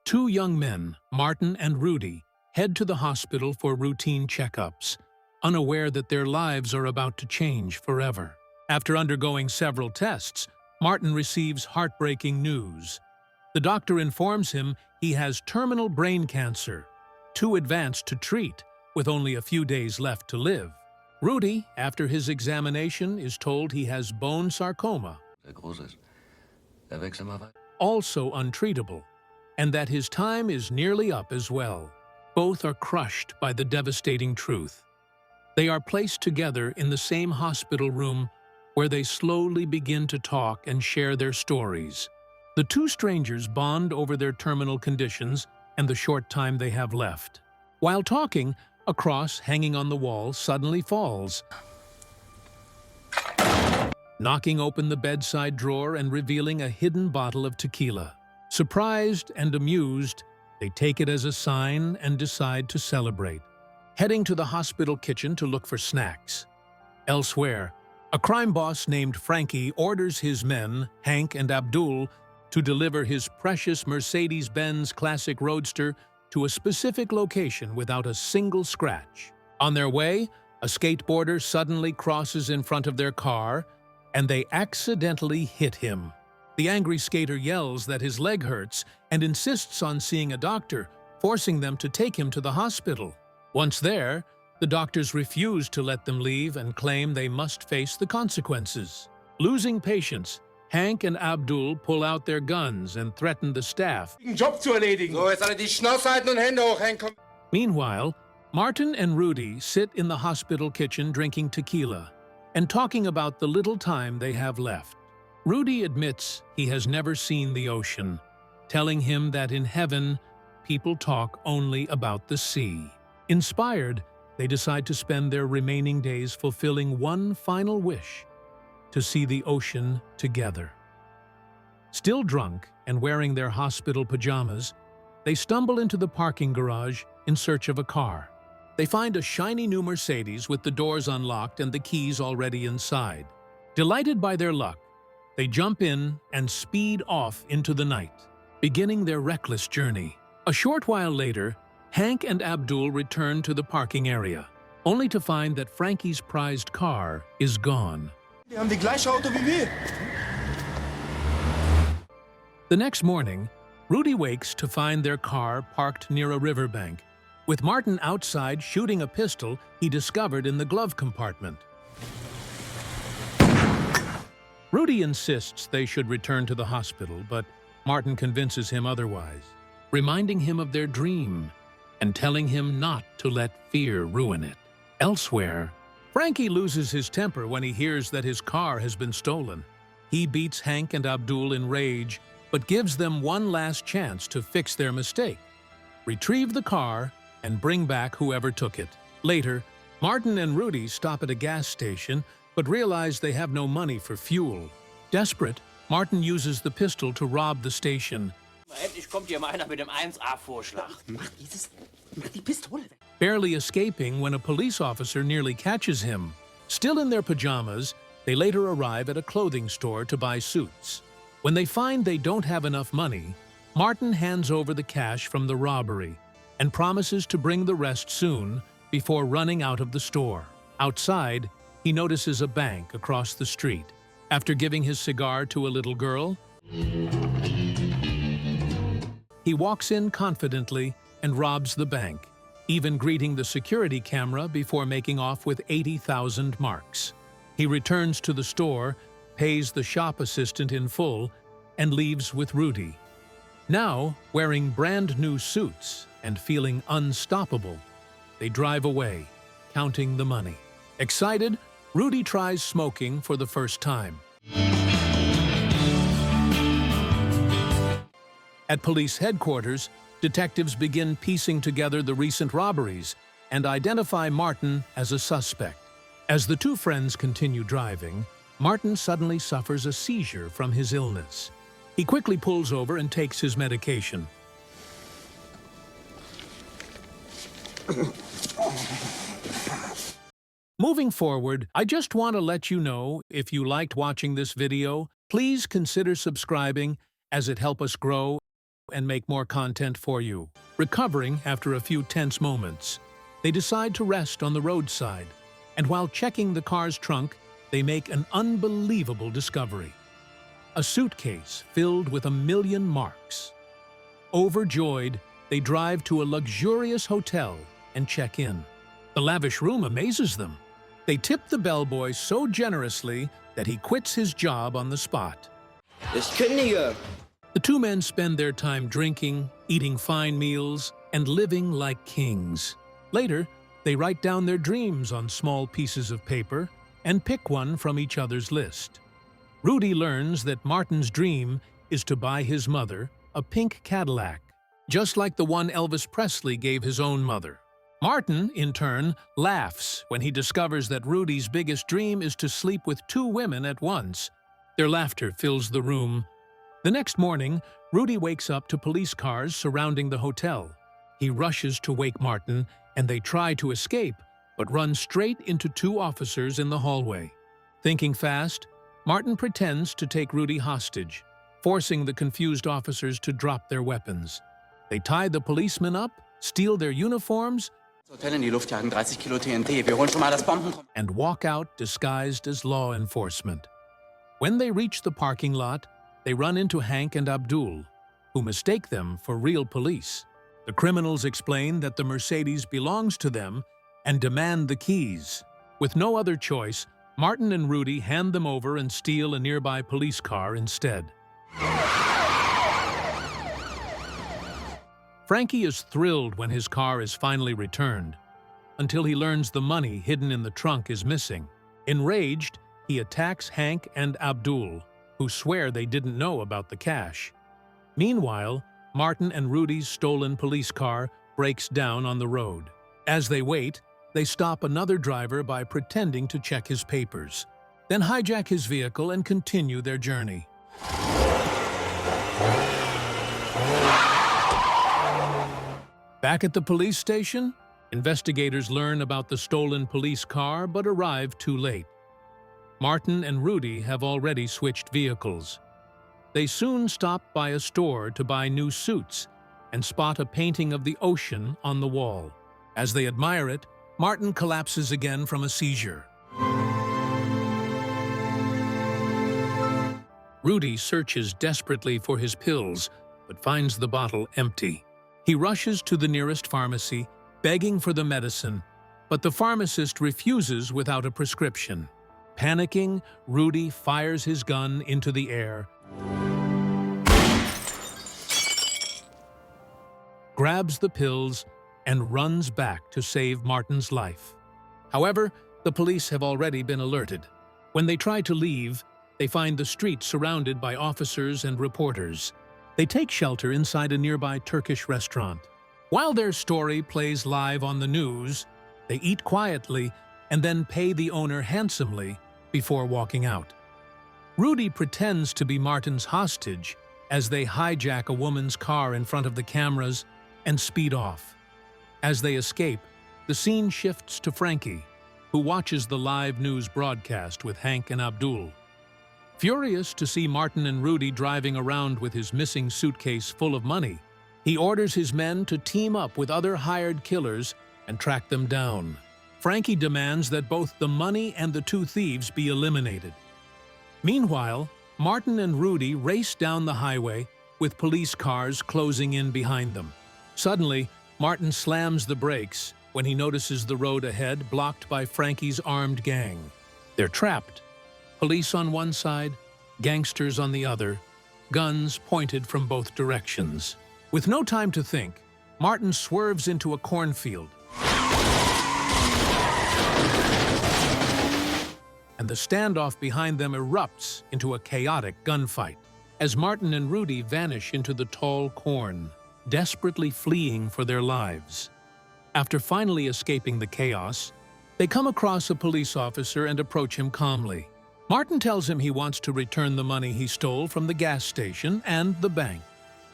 Two young men, Martin and Rudi, head to the hospital for routine checkups, unaware that their lives are about to change forever. After undergoing several tests, Martin receives heartbreaking news. The doctor informs him he has terminal brain cancer, too advanced to treat, with only a few days left to live. Rudi, after his examination, is told he has bone sarcoma, also untreatable, and that his time is nearly up as well. Both are crushed by the devastating truth. They are placed together in the same hospital room where they slowly begin to talk and share their stories. The two strangers bond over their terminal conditions and the short time they have left. While talking, a cross hanging on the wall suddenly falls, knocking open the bedside drawer and revealing a hidden bottle of tequila. Surprised and amused, they take it as a sign and decide to celebrate, heading to the hospital kitchen to look for snacks. Elsewhere, a crime boss named Frankie orders his men, Hank and Abdul, to deliver his precious Mercedes-Benz Classic Roadster to a specific location without a single scratch. On their way, a skateboarder suddenly crosses in front of their car, and they accidentally hit him. The angry skater yells that his leg hurts and insists on seeing a doctor, forcing them to take him to the hospital. Once there, the doctors refuse to let them leave and claim they must face the consequences. Losing patience, Hank and Abdul pull out their guns and threaten the staff. Job zu erledigen. So, jetzt alle die Schnauze halten und Hände hoch, Hank. Meanwhile, Martin and Rudi sit in the hospital kitchen drinking tequila and talking about the little time they have left. Rudi admits he has never seen the ocean, telling him that in heaven, people talk only about the sea. Inspired, they decide to spend their remaining days fulfilling one final wish: to see the ocean together. Still drunk and wearing their hospital pajamas, they stumble into the parking garage in search of a car. They find a shiny new Mercedes with the doors unlocked and the keys already inside. Delighted by their luck, they jump in and speed off into the night, beginning their reckless journey. A short while later, Hank and Abdul return to the parking area, only to find that Frankie's prized car is gone. Die haben die gleiche Auto wie wir. The next morning, Rudi wakes to find their car parked near a riverbank, with Martin outside shooting a pistol he discovered in the glove compartment. Rudi insists they should return to the hospital, but Martin convinces him otherwise, reminding him of their dream and telling him not to let fear ruin it. Elsewhere, Frankie loses his temper when he hears that his car has been stolen. He beats Hank and Abdul in rage, but gives them one last chance to fix their mistake, retrieve the car, and bring back whoever took it. Later, Martin and Rudi stop at a gas station, but realize they have no money for fuel. Desperate, Martin uses the pistol to rob the station. Endlich kommt hier mal einer mit dem 1A-Vorschlag. Mach die Pistole weg. Barely escaping when a police officer nearly catches him. Still in their pajamas, they later arrive at a clothing store to buy suits. When they find they don't have enough money, Martin hands over the cash from the robbery and promises to bring the rest soon before running out of the store. Outside, he notices a bank across the street. After giving his cigar to a little girl, he walks in confidently and robs the bank, even greeting the security camera before making off with 80,000 marks. He returns to the store, pays the shop assistant in full, and leaves with Rudi. Now, wearing brand new suits and feeling unstoppable, they drive away, counting the money. Excited, Rudi tries smoking for the first time. At police headquarters, detectives begin piecing together the recent robberies and identify Martin as a suspect. As the two friends continue driving, Martin suddenly suffers a seizure from his illness. He quickly pulls over and takes his medication. Moving forward, I just want to let you know, if you liked watching this video, please consider subscribing as it helps us grow and make more content for you. Recovering after a few tense moments, they decide to rest on the roadside, and while checking the car's trunk, they make an unbelievable discovery. A suitcase filled with 1,000,000 marks. Overjoyed, they drive to a luxurious hotel and check in. The lavish room amazes them. They tip the bellboy so generously that he quits his job on the spot. Ich kündige. The two men spend their time drinking, eating fine meals, and living like kings. Later, they write down their dreams on small pieces of paper and pick one from each other's list. Rudi learns that Martin's dream is to buy his mother a pink Cadillac, just like the one Elvis Presley gave his own mother. Martin, in turn, laughs when he discovers that Rudi's biggest dream is to sleep with 2 women at once. Their laughter fills the room. The next morning, Rudi wakes up to police cars surrounding the hotel. He rushes to wake Martin, and they try to escape, but run straight into 2 officers in the hallway. Thinking fast, Martin pretends to take Rudi hostage, forcing the confused officers to drop their weapons. They tie the policemen up, steal their uniforms, Hotel in die Luft jagen, 30 Kilo TNT. Wir holen schon mal das Bomben. and walk out disguised as law enforcement. When they reach the parking lot, they run into Hank and Abdul, who mistake them for real police. The criminals explain that the Mercedes belongs to them and demand the keys. With no other choice, Martin and Rudi hand them over and steal a nearby police car instead. Frankie is thrilled when his car is finally returned, until he learns the money hidden in the trunk is missing. Enraged, he attacks Hank and Abdul, who swear they didn't know about the cash. Meanwhile, Martin and Rudi's stolen police car breaks down on the road. As they wait, they stop another driver by pretending to check his papers, then hijack his vehicle and continue their journey. Back at the police station, investigators learn about the stolen police car but arrive too late. Martin and Rudi have already switched vehicles. They soon stop by a store to buy new suits and spot a painting of the ocean on the wall. As they admire it, Martin collapses again from a seizure. Rudi searches desperately for his pills but finds the bottle empty. He rushes to the nearest pharmacy, begging for the medicine, but the pharmacist refuses without a prescription. Panicking, Rudi fires his gun into the air, grabs the pills, and runs back to save Martin's life. However, the police have already been alerted. When they try to leave, they find the street surrounded by officers and reporters. They take shelter inside a nearby Turkish restaurant. While their story plays live on the news, they eat quietly and then pay the owner handsomely before walking out. Rudi pretends to be Martin's hostage as they hijack a woman's car in front of the cameras and speed off. As they escape, the scene shifts to Frankie, who watches the live news broadcast with Hank and Abdul. Furious to see Martin and Rudi driving around with his missing suitcase full of money, he orders his men to team up with other hired killers and track them down. Frankie demands that both the money and the 2 thieves be eliminated. Meanwhile, Martin and Rudi race down the highway with police cars closing in behind them. Suddenly, Martin slams the brakes when he notices the road ahead blocked by Frankie's armed gang. They're trapped. Police on one side, gangsters on the other, guns pointed from both directions. With no time to think, Martin swerves into a cornfield, and the standoff behind them erupts into a chaotic gunfight as Martin and Rudi vanish into the tall corn, desperately fleeing for their lives. After finally escaping the chaos, they come across a police officer and approach him calmly. Martin tells him he wants to return the money he stole from the gas station and the bank.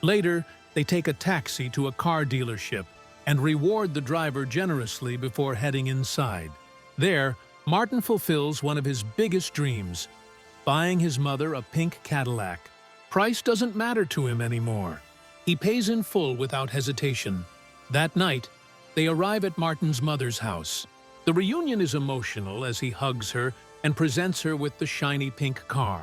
Later, they take a taxi to a car dealership and reward the driver generously before heading inside. There, Martin fulfills one of his biggest dreams, buying his mother a pink Cadillac. Price doesn't matter to him anymore. He pays in full without hesitation. That night, they arrive at Martin's mother's house. The reunion is emotional as he hugs her and presents her with the shiny pink car.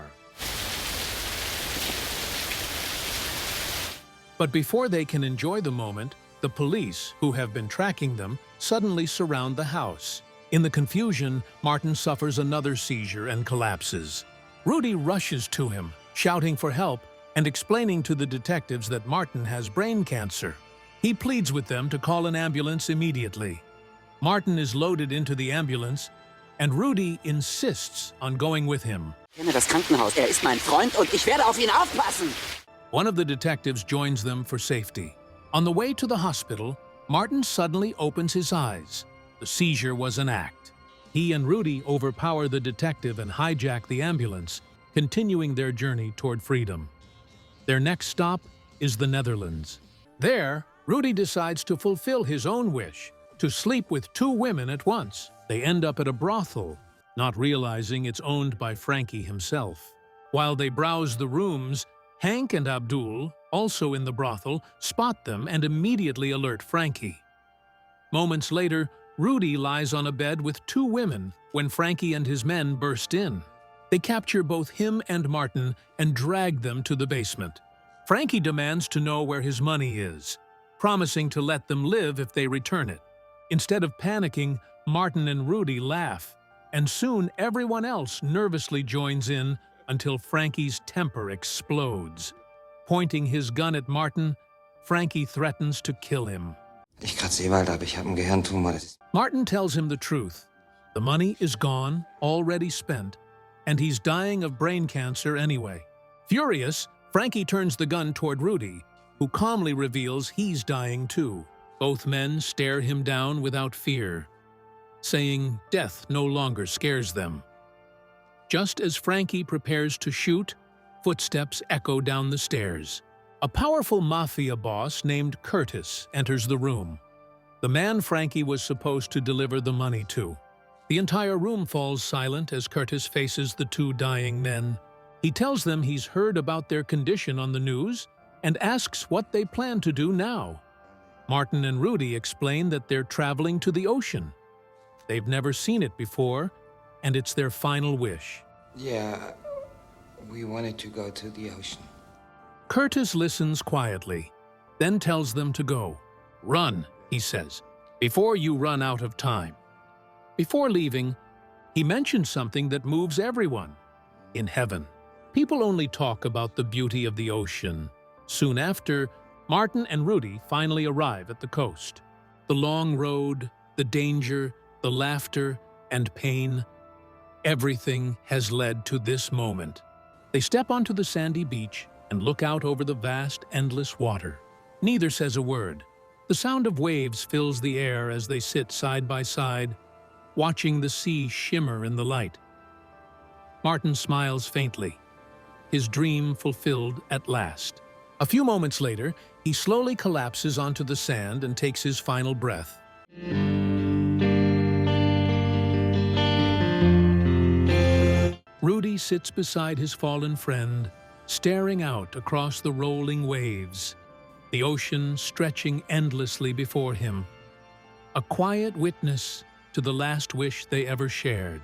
But before they can enjoy the moment, the police, who have been tracking them, suddenly surround the house. In the confusion, Martin suffers another seizure and collapses. Rudi rushes to him, shouting for help and explaining to the detectives that Martin has brain cancer. He pleads with them to call an ambulance immediately. Martin is loaded into the ambulance, and Rudi insists on going with him. Ich kenne das Krankenhaus. Er ist mein Freund und ich werde auf ihn aufpassen. One of the detectives joins them for safety. On the way to the hospital, Martin suddenly opens his eyes. The seizure was an act. He and Rudi overpower the detective and hijack the ambulance, continuing their journey toward freedom. Their next stop is the Netherlands. There, Rudi decides to fulfill his own wish, to sleep with 2 women at once. They end up at a brothel, not realizing it's owned by Frankie himself. While they browse the rooms, Hank and Abdul, also in the brothel, spot them and immediately alert Frankie. Moments later, Rudi lies on a bed with 2 women when Frankie and his men burst in. They capture both him and Martin and drag them to the basement. Frankie demands to know where his money is, promising to let them live if they return it. Instead of panicking, Martin and Rudi laugh, and soon everyone else nervously joins in until Frankie's temper explodes. Pointing his gun at Martin, Frankie threatens to kill him. Ich kratze bald ab, ich hab einen Gehirntumor. Martin tells him the truth. The money is gone, already spent, and he's dying of brain cancer anyway. Furious, Frankie turns the gun toward Rudi, who calmly reveals he's dying too. Both men stare him down without fear, saying death no longer scares them. Just as Frankie prepares to shoot, footsteps echo down the stairs. A powerful mafia boss named Curtis enters the room, the man Frankie was supposed to deliver the money to. The entire room falls silent as Curtis faces the 2 dying men. He tells them he's heard about their condition on the news and asks what they plan to do now. Martin and Rudi explain that they're traveling to the ocean. They've never seen it before, and it's their final wish. Yeah, we wanted to go to the ocean. Curtis listens quietly, then tells them to go. Run, he says, before you run out of time. Before leaving, he mentions something that moves everyone. In heaven, people only talk about the beauty of the ocean. Soon after, Martin and Rudi finally arrive at the coast. The long road, the danger, the laughter, and pain, everything has led to this moment. They step onto the sandy beach and look out over the vast, endless water. Neither says a word. The sound of waves fills the air as they sit side by side, watching the sea shimmer in the light. Martin smiles faintly, his dream fulfilled at last. A few moments later, he slowly collapses onto the sand and takes his final breath. Rudi sits beside his fallen friend, staring out across the rolling waves, the ocean stretching endlessly before him, a quiet witness to the last wish they ever shared.